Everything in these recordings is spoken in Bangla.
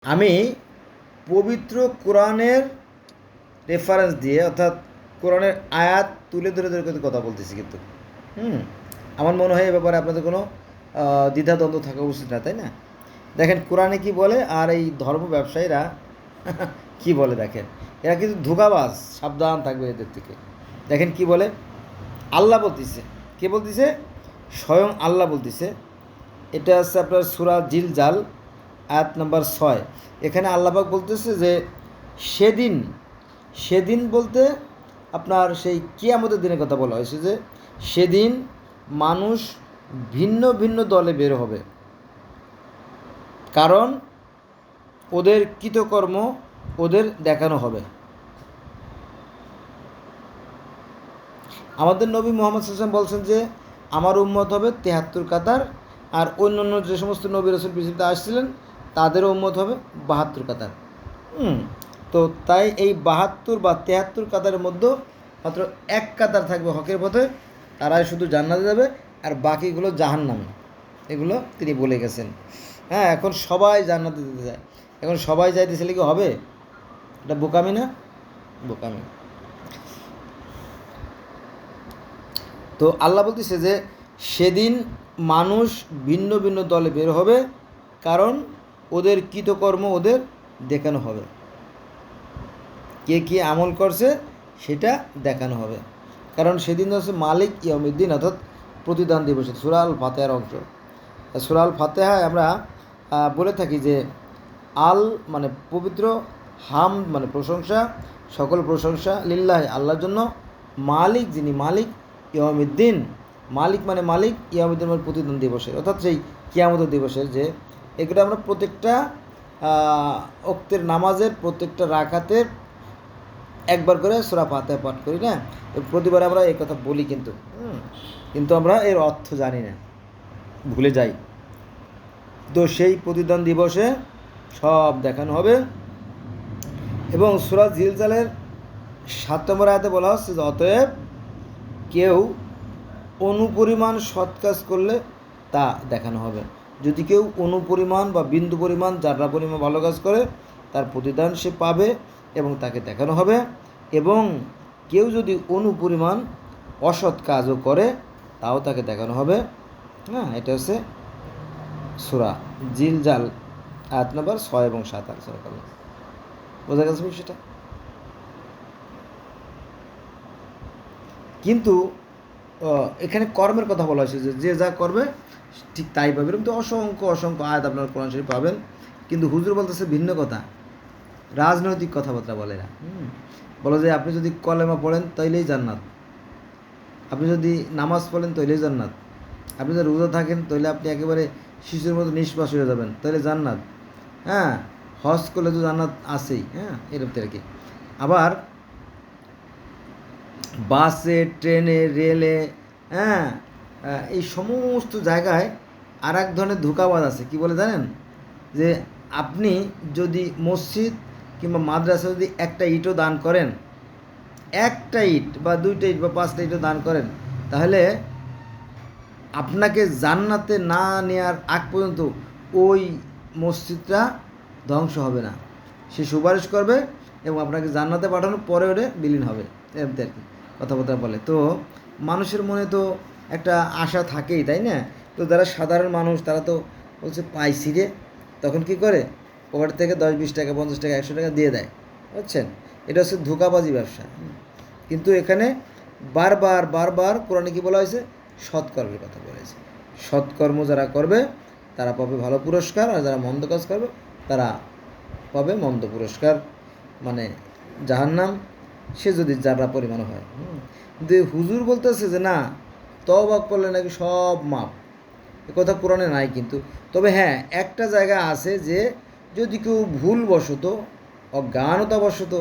আমি পবিত্র কোরআনের রেফারেন্স দিয়ে অর্থাৎ কোরআনের আয়াত তুলে ধরে ধরে কিন্তু কথা বলতেছি কিন্তু আমার মনে হয় এ ব্যাপারে আপনাদের কোনো দ্বিধাদ্বন্দ্ব থাকা উচিত না, তাই না? দেখেন কোরআনে কি বলে আর এই ধর্ম ব্যবসায়ীরা কি বলে দেখেন, এরা কিন্তু ধোঁকাবাজ, সাবধান থাকবে এদের থেকে। দেখেন কি বলে, আল্লাহ বলতেছে, কে বলতেছে? স্বয়ং আল্লাহ বলতেছে। এটা হচ্ছে আপনার সূরা জিলজাল আয়াত নাম্বার 6। এখানে আল্লাহবাক বলতেছে যে সেদিন, সেদিন বলতে আপনার সেই কিয়ামতের দিনের কথা বলা হয়েছে, যে সেদিন মানুষ ভিন্ন ভিন্ন দলে বের হবে, কারণ ওদের কৃতকর্ম ওদের দেখানো হবে। আমাদের নবী মুহাম্মদ সাল্লাল্লাহু আলাইহি ওয়াসাল্লাম বলছেন যে আমার উম্মত হবে 73 কাতার, আর অন্য যে সমস্ত নবী রাসূল পৃথিবীতে আসছিলেন তাদেরও উম্মত হবে 72 কাতার। তো তাই এই 72 বা 73 কাতারের মধ্যে মাত্র এক কাতার থাকবে হকের পথে, তারাই শুধু জান্নাতে যাবে, আর বাকিগুলো জাহান্নামে। এগুলো তিনি বলে গেছেন। হ্যাঁ, এখন সবাই জান্নাতে যেতে যায়, এখন সবাই যাইতেছে কি হবে? এটা বোকামি না? বোকামি। তো আল্লাহ বলতেছে যে সেদিন মানুষ ভিন্ন ভিন্ন দলে বের হবে, কারণ ওদের কৃতকর্ম ওদের দেখানো হবে, কে কী আমল করছে সেটা দেখানো হবে। কারণ সেদিন হচ্ছে মালিক ইয়াউমিদ্দিন, অর্থাৎ প্রতিদান দিবস। সূরা আল ফাতিহার অংশ। সূরা আল ফাতিহায় আমরা বলে থাকি যে আল মানে পবিত্র, হাম মানে প্রশংসা, সকল প্রশংসা লিল্লাহ আল্লাহর জন্য, মালিক যিনি মালিক, ইয়াউমিদ্দিন মালিক মানে মালিক, ইয়াউমিদ্দিন মানে প্রতিদান দিবসের, অর্থাৎ সেই কিয়ামত দিবসের। যে এগুলো আমরা প্রত্যেকটা ওক্তের নামাজের প্রত্যেকটা রাকাতের একবার করে সূরা ফাতিহা পাঠ করি না, প্রতিবার আমরা এই কথা বলি, কিন্তু আমরা এর অর্থ জানি না, ভুলে যাই। তো সেই প্রতিদান দিবসে সব দেখানো হবে। এবং সূরা জিলজালের 7 নম্বর আয়াতে বলা হচ্ছে যে অতএব কেউ অনুপরিমাণ সৎ কাজ করলে তা দেখানো হবে। যদি কেউ অনুপরিমাণ বা বিন্দু পরিমাণ, যারা পরিমাণ ভালো কাজ করে তার প্রতিদান সে পাবে এবং তাকে দেখানো হবে। এবং কেউ যদি অনুপরিমাণ অসৎ কাজও করে তাও তাকে দেখানো হবে। হ্যাঁ, এটা হচ্ছে সূরা জিলজাল আয়াত নম্বর 6 এবং 7। বোঝা গেছে সেটা? কিন্তু এখানে কর্মের কথা বলা হয়েছে, যে যা করবে ঠিক তাই পাবে। এরকম তো অসংখ্য অসংখ্য আয়াত আপনার কোরআন শরীফ পাবেন। কিন্তু হুজুর বলতেছে ভিন্ন কথা, রাজনৈতিক কথাবার্তা বলে না। বলো যে আপনি যদি কলেমা পড়েন তাইলেই জান্নাত, আপনি যদি নামাজ পড়েন তাইলেই জান্নাত, আপনি যদি রোজা থাকেন তাহলে আপনি একেবারে শিশুর মতো নিষ্পাস হয়ে যাবেন, তাহলে জান্নাত। হ্যাঁ, হজ করলে তো জান্নাত আছেই। হ্যাঁ, এরকম আর কি। আবার বাসে, ট্রেনে, রেলে, হ্যাঁ, এই সমস্ত জায়গায় আর এক ধরনের ধোঁকাবাজ আছে। কি বলে জানেন? যে আপনি যদি মসজিদ কিংবা মাদ্রাসা যদি একটা ইটও দান করেন, একটা ইট বা 2টা ইট বা 5টা ইটও দান করেন, তাহলে আপনাকে জান্নাতে না নেওয়ার আগ পর্যন্ত ওই মসজিদটা ধ্বংস হবে না। সে সুপারিশ করবে এবং আপনাকে জান্নাতে পাঠানোর পরে ওটা বিলীন হবে, এমনি আর কি কথাবার্তা বলে। তো মানুষের মনে তো একটা আশা থাকেই, তাই না? তো যারা সাধারণ মানুষ তারা তো বলছে পাইছি রে, তখন কি করে পকেট থেকে 10-20 টাকা, 50 টাকা, 100 টাকা দিয়ে দেয়, বুঝছেন? এটা হচ্ছে ধোঁকাবাজি ব্যবসা। কিন্তু এখানে বারবার বারবার কোরআনে কি বলা হয়েছে? সৎকর্মের কথা বলেছে। সৎকর্ম যারা করবে তারা পাবে ভালো পুরস্কার, আর যারা মন্দ কাজ করবে তারা পাবে মন্দ পুরস্কার, মানে জাহান্নাম, সে যদি যারা পরিমাণ হয়। কিন্তু হুজুর বলতেছে যে না, তওবা করলে নাকি সব মাপ। এ কথা কোরআনে নাই কিন্তু। তবে হ্যাঁ, একটা জায়গা আছে যে যদি কেউ ভুলবশত, অজ্ঞানতাবশত,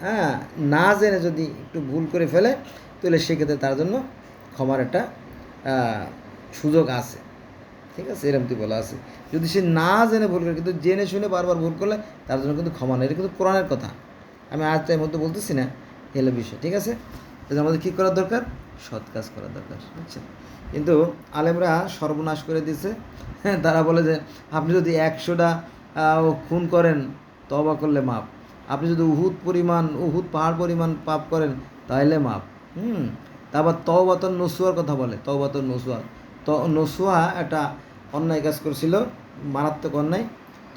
হ্যাঁ, না জেনে যদি একটু ভুল করে ফেলে, তাহলে সেক্ষেত্রে তার জন্য ক্ষমার একটা সুযোগ আছে। ঠিক আছে, এরকমটি বলা আছে। যদি সে না জেনে ভুল করে, কিন্তু জেনে শুনে বারবার ভুল করলে তার জন্য কিন্তু ক্ষমা নেই। এটা কিন্তু কোরআনের কথা, আমি আজটার মধ্যে বলতেছি না, এলো বিষয়। ঠিক আছে, তাহলে আমাদের কী করার দরকার? সৎ কাজ করার দরকার, বুঝছেন? কিন্তু আলেমরা সর্বনাশ করে দিয়েছে। হ্যাঁ, তারা বলে যে আপনি যদি 100টা খুন করেন, তওবা করলে মাপ। আপনি যদি উহুদ পাহাড় পরিমাণ পাপ করেন তাহলে মাপ। তারপর তওবাতুন নসুয়ার কথা বলে, তওবাতুন নসুয়া। নসুয়া একটা অন্যায় কাজ করছিল, মারাত্মক অন্যায়,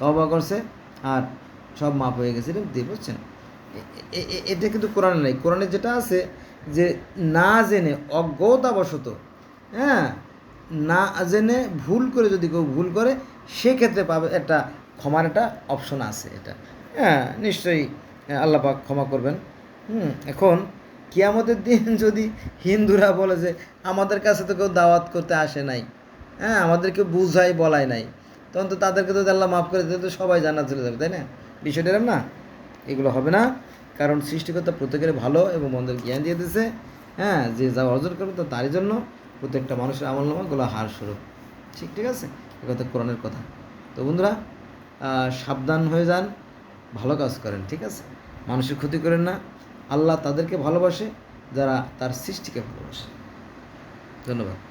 তওবা করছে আর সব মাপ হয়ে গেছে, এটা দিয়ে বুঝছেন। এটা কিন্তু কোরআনে নাই। কোরআনে যেটা আছে যে না জেনে অজ্ঞতাবশত, হ্যাঁ, না জেনে ভুল করে যদি কেউ ভুল করে সেক্ষেত্রে পাবে একটা ক্ষমার একটা অপশন আছে। এটা হ্যাঁ নিশ্চয়ই আল্লাহ পাক ক্ষমা করবেন। এখন কিয়ামতের দিন যদি হিন্দুরা বলে যে আমাদের কাছে তো কেউ দাওয়াত করতে আসে নাই, হ্যাঁ, আমাদেরকে বুঝাই বলাই নাই, তখন তো তাদেরকে তো আল্লাহ মাফ করে দিতে, তো সবাই জান্নাত চলে যাবে, তাই না? বিষয়টা এরকম না, এগুলো হবে না। কারণ সৃষ্টিকর্তা প্রত্যেকের ভালো এবং মন্দের জ্ঞান দিয়ে দিয়েছে। হ্যাঁ, যে যা অর্জন করবে তো তারই জন্য প্রত্যেকটা মানুষের আমলনামাগুলো হার স্বরূপ। ঠিক আছে, এ কথা কোরআনের কথা। তো বন্ধুরা, সাবধান হয়ে যান, ভালো কাজ করেন, ঠিক আছে? মানুষের ক্ষতি করেন না। আল্লাহ তাদেরকে ভালোবাসে যারা তার সৃষ্টিকে ভালোবাসে। ধন্যবাদ।